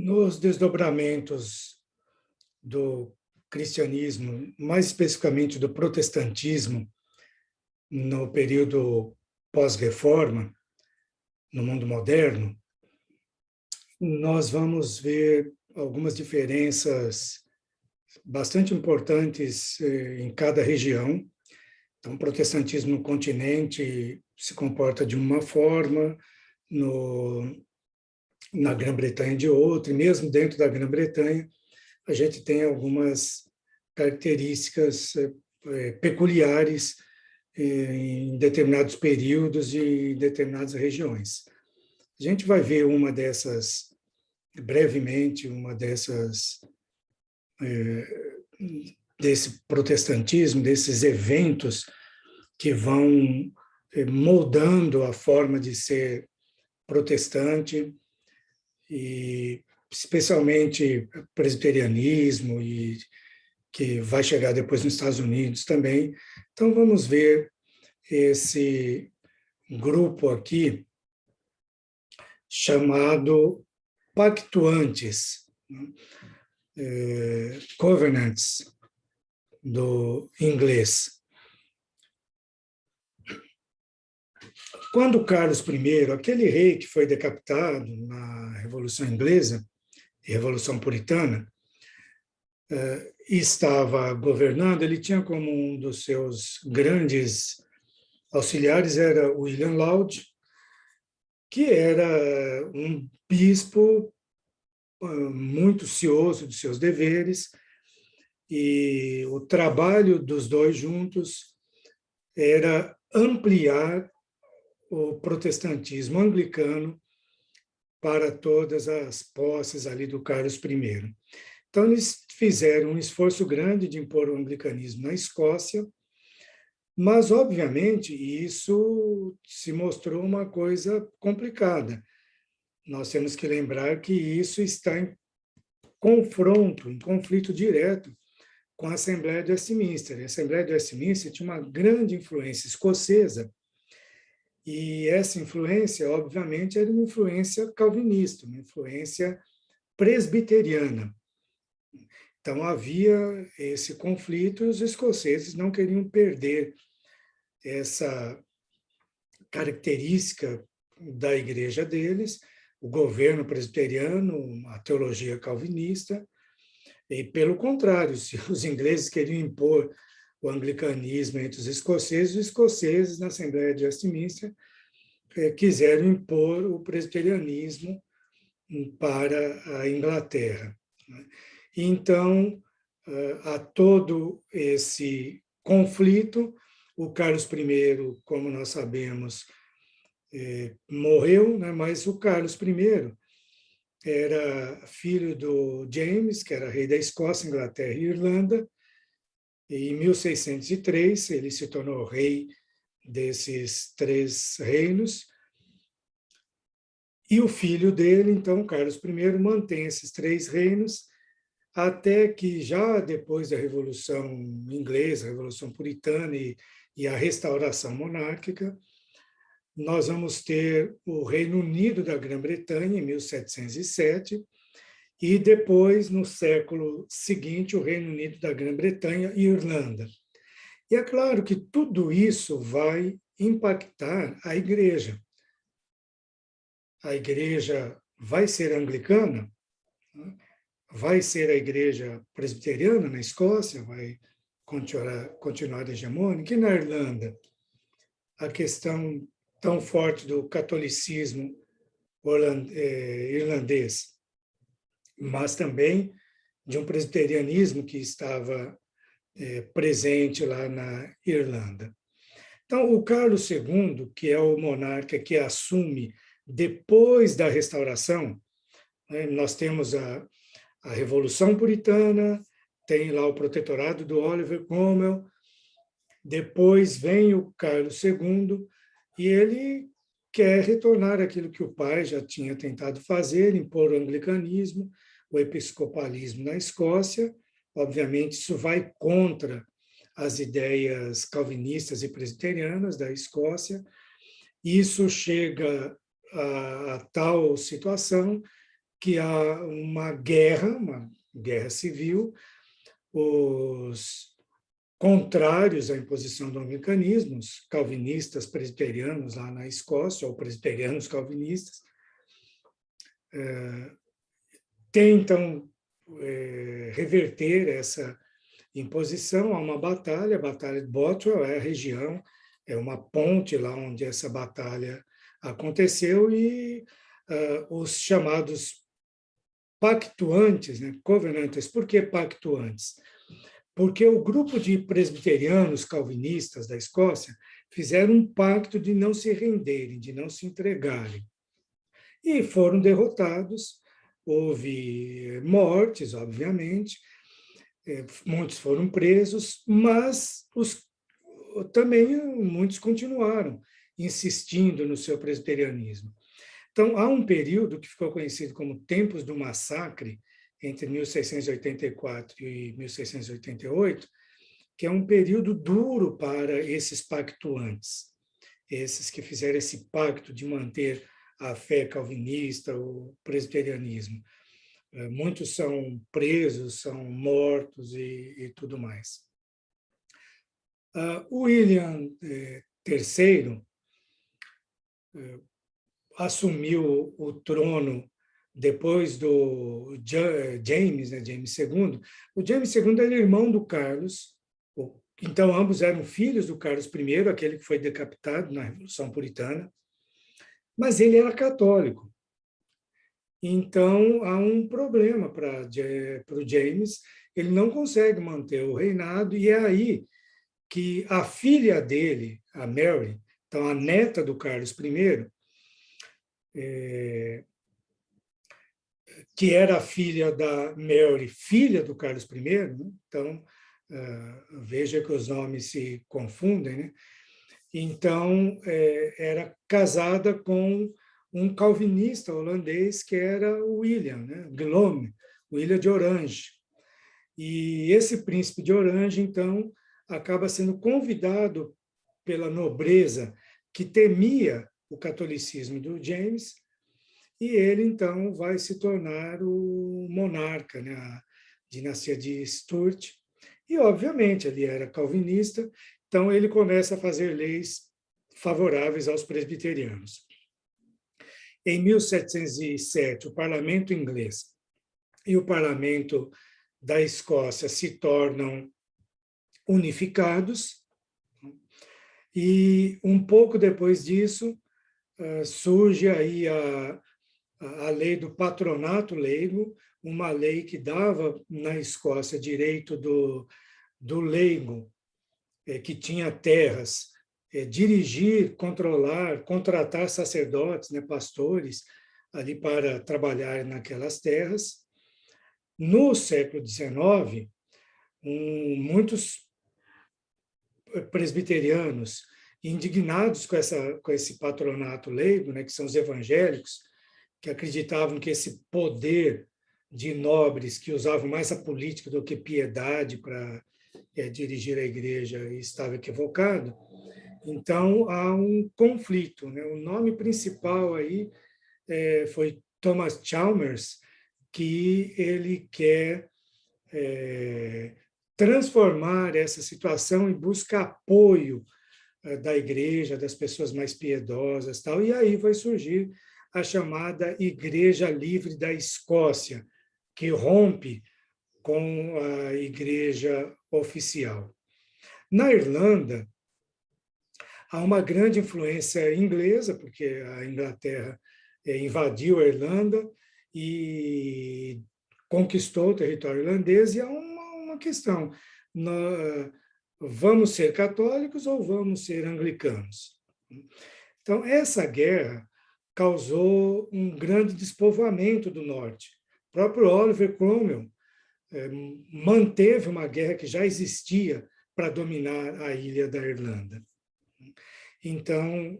Nos desdobramentos do cristianismo, mais especificamente do protestantismo, no período pós-reforma, no mundo moderno, nós vamos ver algumas diferenças bastante importantes em cada região. Então, o protestantismo no continente se comporta de uma forma, na Grã-Bretanha de outra, e mesmo dentro da Grã-Bretanha, a gente tem algumas características peculiares em determinados períodos e em determinadas regiões. A gente vai ver uma dessas, brevemente, uma dessas, desse protestantismo, desses eventos que vão moldando a forma de ser protestante, e especialmente presbiterianismo, e que vai chegar depois nos Estados Unidos também. Então, vamos ver esse grupo aqui chamado pactuantes, covenants, do inglês. Quando Carlos I, aquele rei que foi decapitado na Revolução Inglesa, Revolução Puritana, estava governando, ele tinha como um dos seus grandes auxiliares era William Laud, que era um bispo muito cioso de seus deveres, e o trabalho dos dois juntos era ampliar o protestantismo anglicano para todas as posses ali do Carlos I. Então, eles fizeram um esforço grande de impor o anglicanismo na Escócia, mas, obviamente, isso se mostrou uma coisa complicada. Nós temos que lembrar que isso está em confronto, em conflito direto com a Assembleia de Westminster. A Assembleia de Westminster tinha uma grande influência escocesa, e essa influência, obviamente, era uma influência calvinista, uma influência presbiteriana. Então, havia esse conflito e os escoceses não queriam perder essa característica da igreja deles, o governo presbiteriano, a teologia calvinista, e, pelo contrário, se os ingleses queriam impor o anglicanismo entre os escoceses, na Assembleia de Westminster, quiseram impor o presbiterianismo para a Inglaterra. Então, a todo esse conflito, o Carlos I, como nós sabemos, morreu, né? Mas o Carlos I era filho do James, que era rei da Escócia, Inglaterra e Irlanda, e em 1603 ele se tornou rei desses três reinos, e o filho dele, então, Carlos I, mantém esses três reinos, até que já depois da Revolução Inglesa, a Revolução Puritana e a restauração monárquica, nós vamos ter o Reino Unido da Grã-Bretanha, em 1707, e depois, no século seguinte, o Reino Unido da Grã-Bretanha e Irlanda. E é claro que tudo isso vai impactar a igreja. A igreja vai ser anglicana, vai ser a igreja presbiteriana na Escócia, vai continuar hegemônica, e na Irlanda, a questão tão forte do catolicismo irlandês, mas também de um presbiterianismo que estava presente lá na Irlanda. Então, o Carlos II, que é o monarca que assume depois da restauração, né, nós temos a Revolução Puritana, tem lá o protetorado do Oliver Cromwell, depois vem o Carlos II, e ele quer retornar aquilo que o pai já tinha tentado fazer, impor o anglicanismo, o episcopalismo na Escócia. Obviamente, isso vai contra as ideias calvinistas e presbiterianas da Escócia. Isso chega a tal situação que há uma guerra civil, os contrários à imposição do anglicanismo, os calvinistas presbiterianos lá na Escócia, ou presbiterianos calvinistas, tentam reverter essa imposição. Há uma batalha, a Batalha de Bothwell é a região, é uma ponte lá onde essa batalha aconteceu, e os chamados pactuantes, né, covenantes. Por que pactuantes? Porque o grupo de presbiterianos calvinistas da Escócia fizeram um pacto de não se renderem, de não se entregarem. E foram derrotados, houve mortes, obviamente, muitos foram presos, mas também muitos continuaram insistindo no seu presbiterianismo. Então, há um período que ficou conhecido como Tempos do Massacre, entre 1684 e 1688, que é um período duro para esses pactuantes, esses que fizeram esse pacto de manter a fé calvinista, o presbiterianismo. Muitos são presos, são mortos e tudo mais. William III assumiu o trono depois do James, né, James II. O James II era irmão do Carlos, então ambos eram filhos do Carlos I, aquele que foi decapitado na Revolução Puritana, mas ele era católico. Então há um problema para o James, ele não consegue manter o reinado, e é aí que a filha dele, a Mary, então a neta do Carlos I, que era a filha da Mary, filha do Carlos I, né? Então, veja que os nomes se confundem, né? Então, era casada com um calvinista holandês que era o William, né? Guillaume, William de Orange. E esse príncipe de Orange, então, acaba sendo convidado pela nobreza que temia o catolicismo do James, e ele, então, vai se tornar o monarca, né? A dinastia de Stuart. E, obviamente, ele era calvinista, então ele começa a fazer leis favoráveis aos presbiterianos. Em 1707, o parlamento inglês e o parlamento da Escócia se tornam unificados, e um pouco depois disso surge aí a lei do patronato leigo, uma lei que dava na Escócia direito do leigo, que tinha terras, dirigir, controlar, contratar sacerdotes, né, pastores, ali para trabalhar naquelas terras. No século XIX, muitos presbiterianos indignados com esse patronato leigo, né, que são os evangélicos, que acreditavam que esse poder de nobres que usavam mais a política do que piedade para dirigir a igreja estava equivocado. Então, há um conflito, né? O nome principal aí foi Thomas Chalmers, que ele quer transformar essa situação e busca apoio da igreja, das pessoas mais piedosas, tal. E aí vai surgir a chamada Igreja Livre da Escócia, que rompe com a igreja oficial. Na Irlanda, há uma grande influência inglesa, porque a Inglaterra invadiu a Irlanda e conquistou o território irlandês, e há uma questão: vamos ser católicos ou vamos ser anglicanos? Então, essa guerra causou um grande despovoamento do norte. O próprio Oliver Cromwell manteve uma guerra que já existia para dominar a ilha da Irlanda. Então,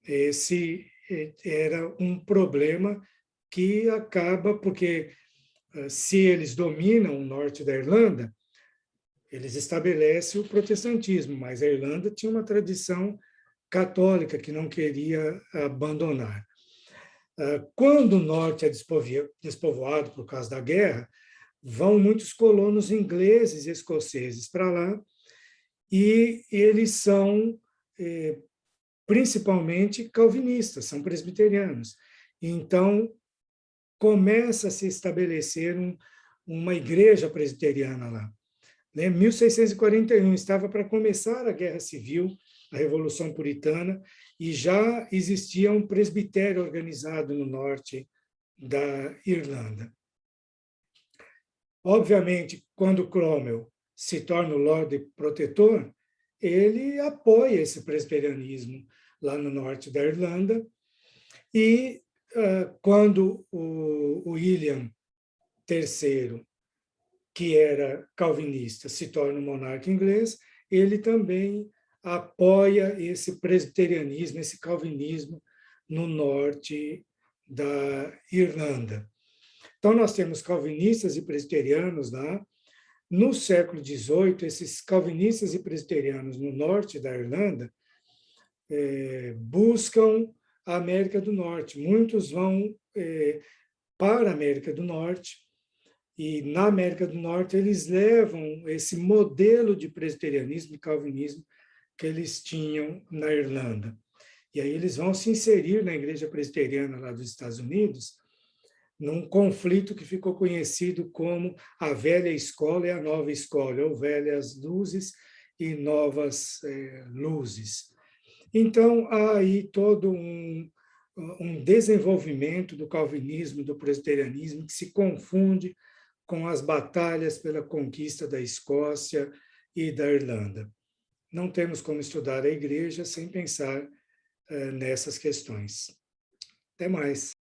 esse era um problema que acaba, porque se eles dominam o norte da Irlanda, eles estabelecem o protestantismo, mas a Irlanda tinha uma tradição católica que não queria abandonar. Quando o norte é despovoado por causa da guerra, vão muitos colonos ingleses e escoceses para lá, e eles são principalmente calvinistas, são presbiterianos. Então, começa a se estabelecer uma igreja presbiteriana lá. Em 1641, estava para começar a Guerra Civil, a Revolução Puritana, e já existia um presbitério organizado no norte da Irlanda. Obviamente, quando Cromwell se torna o Lorde Protetor, ele apoia esse presbiterianismo lá no norte da Irlanda, e quando o William III, que era calvinista, se torna um monarca inglês, ele também apoia esse presbiterianismo, esse calvinismo no norte da Irlanda. Então, nós temos calvinistas e presbiterianos lá. No século XVIII, esses calvinistas e presbiterianos no norte da Irlanda buscam a América do Norte. Muitos vão para a América do Norte, e na América do Norte eles levam esse modelo de presbiterianismo e calvinismo que eles tinham na Irlanda. E aí eles vão se inserir na igreja presbiteriana lá dos Estados Unidos, num conflito que ficou conhecido como a velha escola e a nova escola, ou velhas luzes e novas luzes. Então, há aí todo um desenvolvimento do calvinismo, do presbiterianismo, que se confunde com as batalhas pela conquista da Escócia e da Irlanda. Não temos como estudar a igreja sem pensar nessas questões. Até mais.